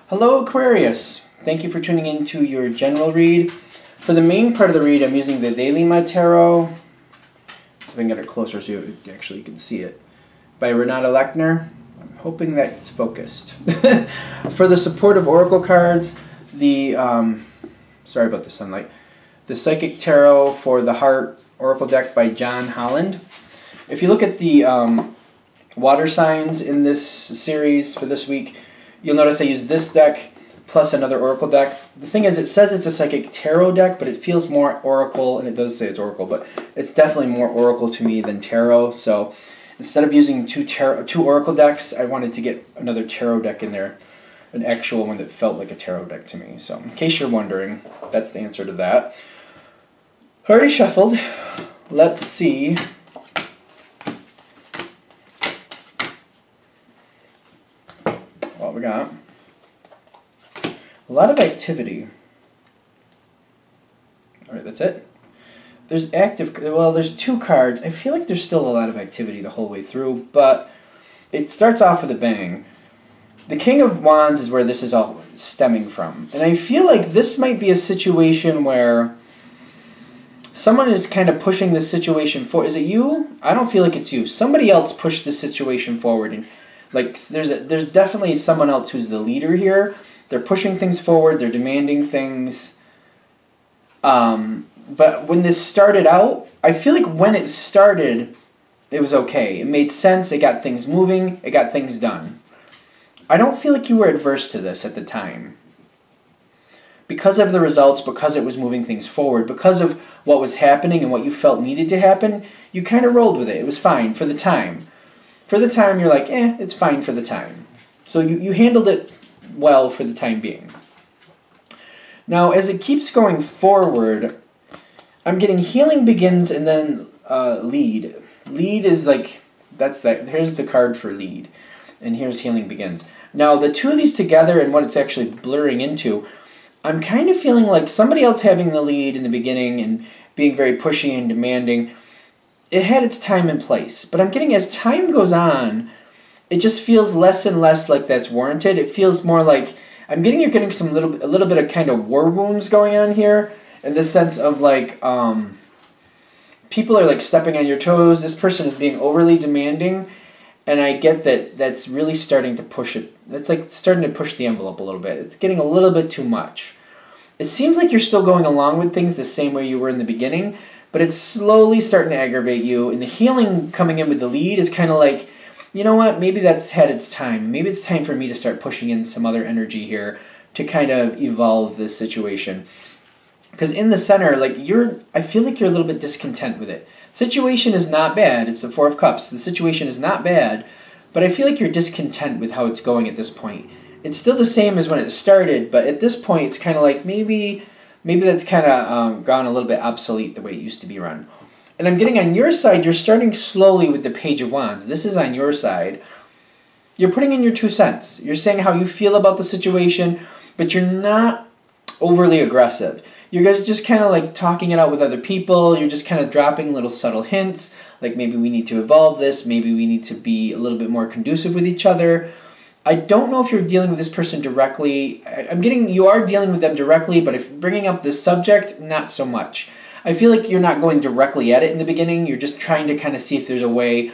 Hello Aquarius! Thank you for tuning in to your general read. For the main part of the read, I'm using the Daily Tarot. See if I can get it closer so you actually can see it. By Renata Lechner. I'm hoping that it's focused. For the supportive oracle cards, the sorry about the sunlight. The Psychic Tarot for the Heart Oracle deck by John Holland. If you look at the water signs in this series for this week, you'll notice I use this deck plus another oracle deck. The thing is, it says it's a Psychic Tarot deck, but it feels more oracle, and it does say it's oracle, but it's definitely more oracle to me than tarot. So instead of using two oracle decks, I wanted to get another tarot deck in there, an actual one that felt like a tarot deck to me. So in case you're wondering, that's the answer to that. Already shuffled. Let's see. What we got. A lot of activity. Alright, that's it. There's there's two cards. I feel like there's still a lot of activity the whole way through, but it starts off with a bang. The King of Wands is where this is all stemming from. And I feel like this might be a situation where someone is kind of pushing this situation forward. Is it you? I don't feel like it's you. Somebody else pushed this situation forward, and like there's definitely someone else who's the leader here. They're pushing things forward. They're demanding things. But when this started out, I feel like when it started, it was okay. It made sense. It got things moving. It got things done. I don't feel like you were adverse to this at the time. Because of the results, because it was moving things forward, because of what was happening and what you felt needed to happen, you kind of rolled with it. It was fine for the time. For the time, you're like, it's fine for the time. So you handled it well for the time being. Now, as it keeps going forward, I'm getting healing begins and then lead. Lead is like, here's the card for lead. And here's healing begins. Now, the two of these together and what it's actually blurring into, I'm kind of feeling like somebody else having the lead in the beginning and being very pushy and demanding, it had its time and place. But I'm getting, as time goes on, it just feels less and less like that's warranted. It feels more like, I'm getting you're getting a little bit of kind of war wounds going on here, in the sense of like, people are like stepping on your toes. This person is being overly demanding, and I get that that's really starting to push it. That's like starting to push the envelope a little bit. It's getting a little bit too much. It seems like you're still going along with things the same way you were in the beginning, but it's slowly starting to aggravate you, and the healing coming in with the lead is kind of like, you know what, maybe that's had its time. Maybe it's time for me to start pushing in some other energy here to kind of evolve this situation. Because in the center, like I feel like you're a little bit discontent with it. Situation is not bad. It's the Four of Cups. The situation is not bad, but I feel like you're discontent with how it's going at this point. It's still the same as when it started, but at this point, it's kind of like maybe that's kind of gone a little bit obsolete the way it used to be run. And I'm getting on your side, you're starting slowly with the Page of Wands. This is on your side. You're putting in your 2 cents. You're saying how you feel about the situation, but you're not overly aggressive. You guys are just kind of like talking it out with other people. You're just kind of dropping little subtle hints, like maybe we need to evolve this, maybe we need to be a little bit more conducive with each other. I don't know if you're dealing with this person directly. I'm getting you are dealing with them directly, but if bringing up this subject, not so much. I feel like you're not going directly at it in the beginning. You're just trying to kind of see if there's a way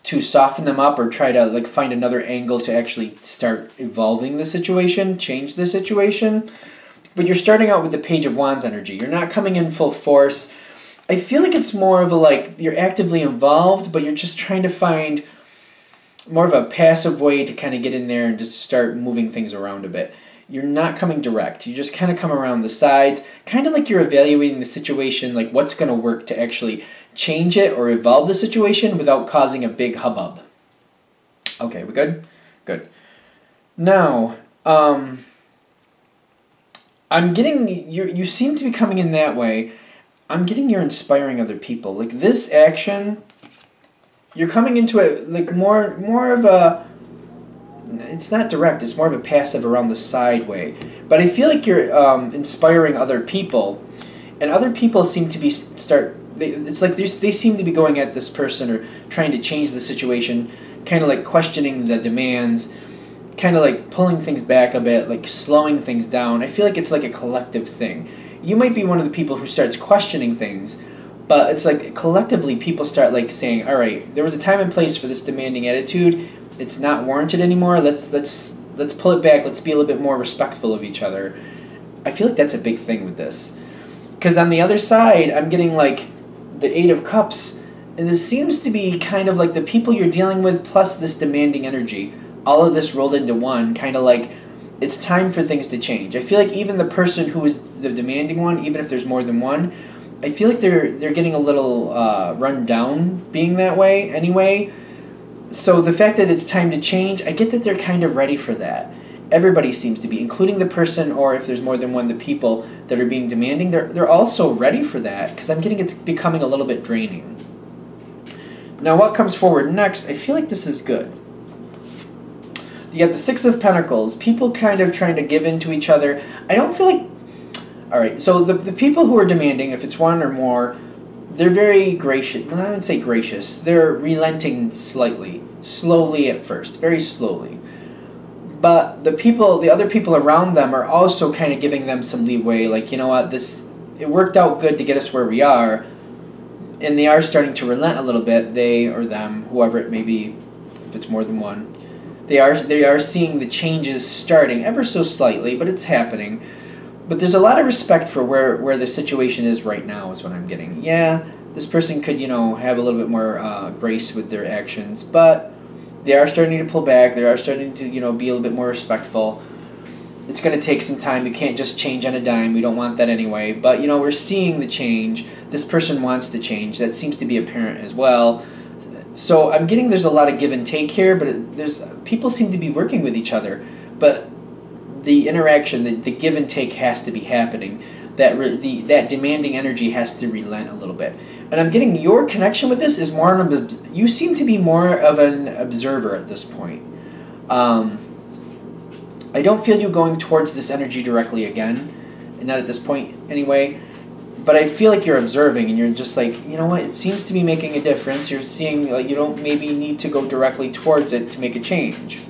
to soften them up or try to like find another angle to actually start evolving the situation, change the situation. But you're starting out with the Page of Wands energy. You're not coming in full force. I feel like it's more of a like you're actively involved, but you're just trying to find more of a passive way to kind of get in there and just start moving things around a bit. You're not coming direct. You just kind of come around the sides, kind of like you're evaluating the situation, like what's going to work to actually change it or evolve the situation without causing a big hubbub. Okay, we good? Good. Now, I'm getting, you seem to be coming in that way. I'm getting you're inspiring other people. Like this action, you're coming into it like more of a, it's not direct, it's more of a passive around the side way. But I feel like you're inspiring other people, and other people seem to be it's like they seem to be going at this person or trying to change the situation, kind of like questioning the demands, kind of like pulling things back a bit, like slowing things down. I feel like it's like a collective thing. You might be one of the people who starts questioning things, but it's like collectively people start like saying, all right, there was a time and place for this demanding attitude. It's not warranted anymore. Let's pull it back. Let's be a little bit more respectful of each other. I feel like that's a big thing with this. Because on the other side, I'm getting like the Eight of Cups, and this seems to be kind of like the people you're dealing with plus this demanding energy. All of this rolled into one, kind of like it's time for things to change. I feel like even the person who is the demanding one, even if there's more than one, I feel like they're getting a little run down being that way anyway. So the fact that it's time to change, I get that they're kind of ready for that. Everybody seems to be, including the person, or if there's more than one, the people that are being demanding, they're also ready for that, because I'm getting it's becoming a little bit draining. Now what comes forward next, I feel like this is good. You got the Six of Pentacles, people kind of trying to give in to each other. I don't feel like... Alright, so the people who are demanding, if it's one or more, they're very gracious. Well, I wouldn't say gracious. They're relenting slightly. Slowly at first. Very slowly. But the other people around them are also kind of giving them some leeway. Like, you know what, it worked out good to get us where we are. And they are starting to relent a little bit. They or them, whoever it may be, if it's more than one. They are seeing the changes starting ever so slightly, but it's happening. But there's a lot of respect for where the situation is right now is what I'm getting. Yeah, this person could, you know, have a little bit more grace with their actions, but they are starting to pull back. They are starting to, you know, be a little bit more respectful. It's going to take some time. You can't just change on a dime. We don't want that anyway. But, you know, we're seeing the change. This person wants to change. That seems to be apparent as well. So I'm getting there's a lot of give and take here, but people seem to be working with each other. But the interaction, the give and take has to be happening. That demanding energy has to relent a little bit. And I'm getting your connection with this is more you seem to be more of an observer at this point. I don't feel you going towards this energy directly again, and not at this point anyway. But I feel like you're observing, and you're just like, you know what, it seems to be making a difference. You're seeing, like, you don't maybe need to go directly towards it to make a change.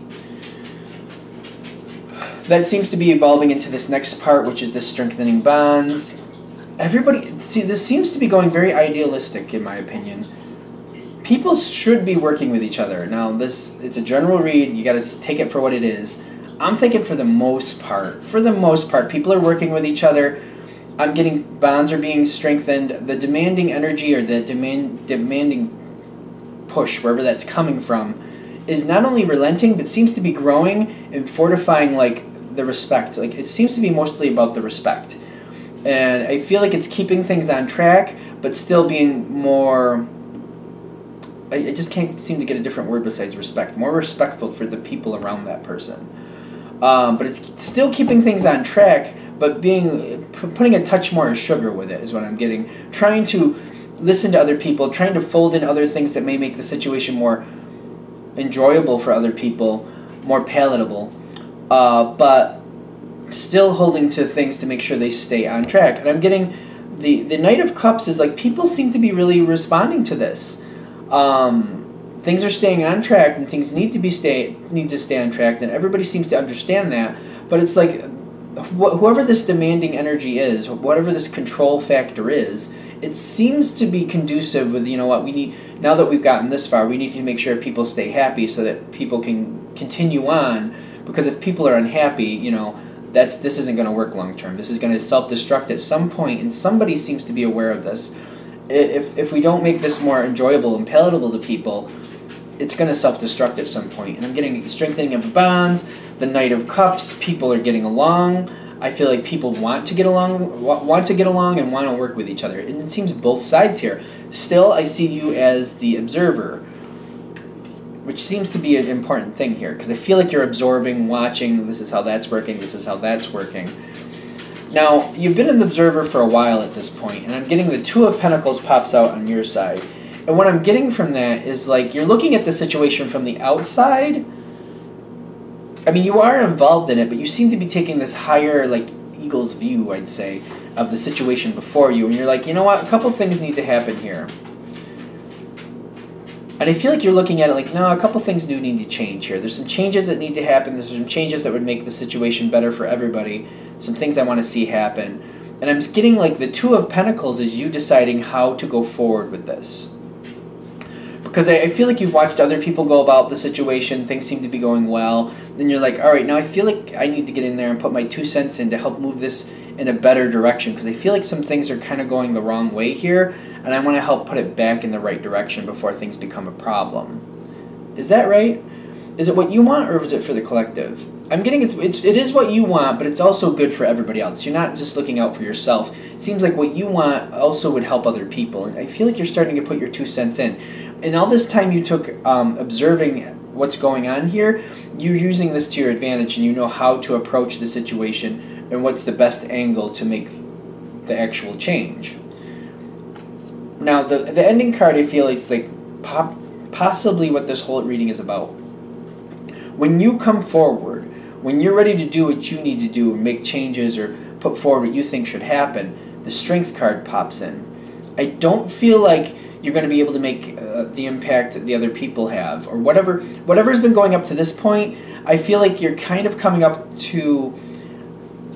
That seems to be evolving into this next part, which is the strengthening bonds. Everybody, see, this seems to be going very idealistic, in my opinion. People should be working with each other. Now, it's a general read. You got to take it for what it is. I'm thinking for the most part, people are working with each other. I'm getting bonds are being strengthened. The demanding energy or the demanding push, wherever that's coming from, is not only relenting, but seems to be growing and fortifying, like, the respect. Like, it seems to be mostly about the respect. And I feel like it's keeping things on track, but still being more... I just can't seem to get a different word besides respect. More respectful for the people around that person. But it's still keeping things on track, but putting a touch more of sugar with it is what I'm getting. Trying to listen to other people, trying to fold in other things that may make the situation more enjoyable for other people, more palatable, but still holding to things to make sure they stay on track. And I'm getting the Knight of Cups is like people seem to be really responding to this. Things are staying on track, and things need to stay on track, and everybody seems to understand that. But it's like whoever this demanding energy is, whatever this control factor is, it seems to be conducive with, you know what, we need, now that we've gotten this far, we need to make sure people stay happy so that people can continue on, because if people are unhappy, you know, this isn't going to work long term. This is going to self-destruct at some point, and somebody seems to be aware of this. If we don't make this more enjoyable and palatable to people, it's going to self-destruct at some point. And I'm getting strengthening of the bonds, the Knight of Cups, people are getting along. I feel like people want to get along and want to work with each other. And it seems both sides here. Still, I see you as the observer, which seems to be an important thing here, because I feel like you're absorbing, watching, this is how that's working, this is how that's working. Now, you've been an observer for a while at this point, and I'm getting the Two of Pentacles pops out on your side. And what I'm getting from that is, like, you're looking at the situation from the outside. I mean, you are involved in it, but you seem to be taking this higher, like, eagle's view, I'd say, of the situation before you. And you're like, you know what, a couple things need to happen here. And I feel like you're looking at it like, no, a couple things do need to change here. There's some changes that need to happen. There's some changes that would make the situation better for everybody. Some things I want to see happen. And I'm getting like the Two of Pentacles is you deciding how to go forward with this. Because I feel like you've watched other people go about the situation. Things seem to be going well. Then you're like, all right, now I feel like I need to get in there and put my 2 cents in to help move this in a better direction. Because I feel like some things are kind of going the wrong way here. And I want to help put it back in the right direction before things become a problem. Is that right? Is it what you want, or is it for the collective? I'm getting it is what you want, but it's also good for everybody else. You're not just looking out for yourself. It seems like what you want also would help other people. And I feel like you're starting to put your 2 cents in. And all this time you took observing what's going on here, you're using this to your advantage, and you know how to approach the situation and what's the best angle to make the actual change. Now, the ending card, I feel, is like possibly what this whole reading is about. When you come forward, when you're ready to do what you need to do, make changes or put forward what you think should happen, the Strength card pops in. I don't feel like you're going to be able to make the impact that the other people have, or whatever's been going up to this point. I feel like you're kind of coming up to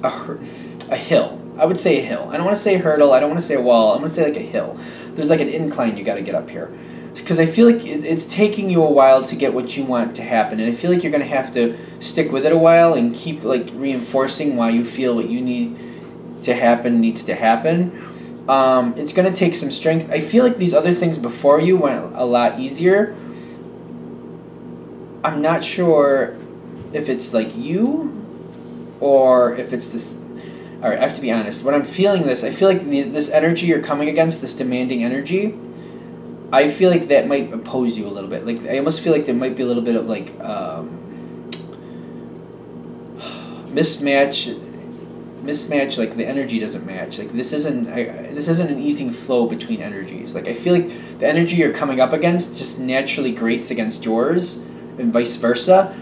a hill. I would say a hill. I don't want to say a hurdle. I don't want to say a wall. I'm going to say like a hill. There's like an incline you got to get up here. Because I feel like it's taking you a while to get what you want to happen. And I feel like you're going to have to stick with it a while and keep like reinforcing why you feel what you need to happen needs to happen. It's going to take some strength. I feel like these other things before you went a lot easier. I'm not sure if it's like you or if it's the... All right, I have to be honest. When I'm feeling this, I feel like this energy you're coming against, this demanding energy, I feel like that might oppose you a little bit. Like I almost feel like there might be a little bit of like mismatch. Like the energy doesn't match. Like this isn't an easy flow between energies. Like I feel like the energy you're coming up against just naturally grates against yours, and vice versa.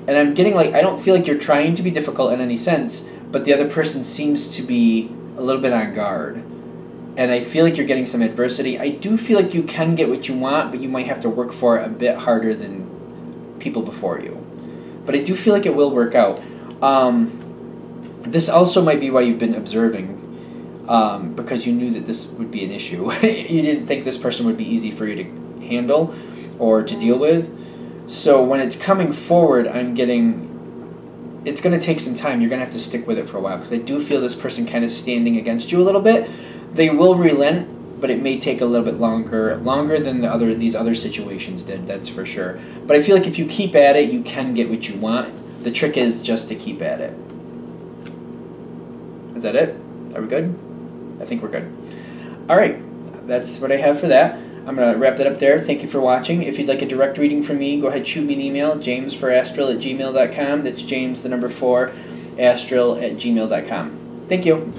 And I'm getting like I don't feel like you're trying to be difficult in any sense, but the other person seems to be a little bit on guard. And I feel like you're getting some adversity. I do feel like you can get what you want, but you might have to work for it a bit harder than people before you. But I do feel like it will work out. This also might be why you've been observing, because you knew that this would be an issue. You didn't think this person would be easy for you to handle or to deal with. So when it's coming forward, I'm getting... It's going to take some time. You're going to have to stick with it for a while, because I do feel this person kind of standing against you a little bit. They will relent, but it may take a little bit longer than these other situations did, that's for sure. But I feel like if you keep at it, you can get what you want. The trick is just to keep at it. Is that it? Are we good? I think we're good. All right, that's what I have for that. I'm going to wrap that up there. Thank you for watching. If you'd like a direct reading from me, go ahead, shoot me an email, jamesforastral@gmail.com. That's James, the number 4, astral@gmail.com. Thank you.